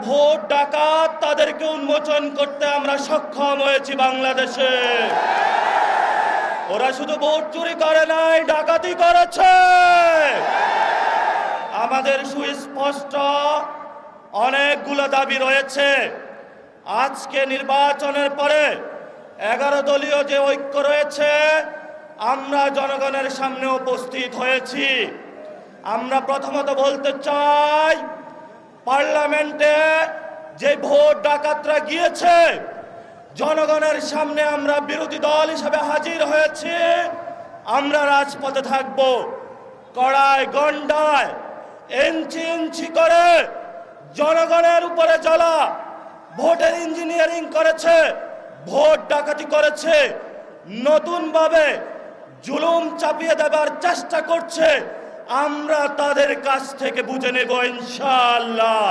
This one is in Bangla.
ভোট ডাকাত তাদেরকে উন্মোচন করতে আমরা সক্ষম হয়েছি বাংলাদেশে। ওরা শুধু ভোট চুরি করে নাই, ডাকাতি করেছে। আমাদের সুস্পষ্ট অনেকগুলো দাবি রয়েছে। আজকে নির্বাচনের পরে 11 দলীয় যে ঐক্য রয়েছে, আমরা জনগণের সামনে উপস্থিত হয়েছি। আমরা প্রথমত বলতে চাই, পার্লামেন্টে যে ভোট ডাকাতরা গিয়েছে, জনগণের সামনে আমরা বিরোধী দল হিসেবে হাজির হয়েছি। আমরা রাজপথে থাকব। কড়ায় গন্ডায় ইঞ্চি ইঞ্চি করে জনগণের উপরে জ্বলা ভোটের ইঞ্জিনিয়ারিং করেছে, ভোট ডাকাতি করেছে, নতুনভাবে জুলুম চাপিয়ে দেবার চেষ্টা করছে। আমরা তাদের কাছ থেকে বুঝে নেব ইনশাআল্লাহ।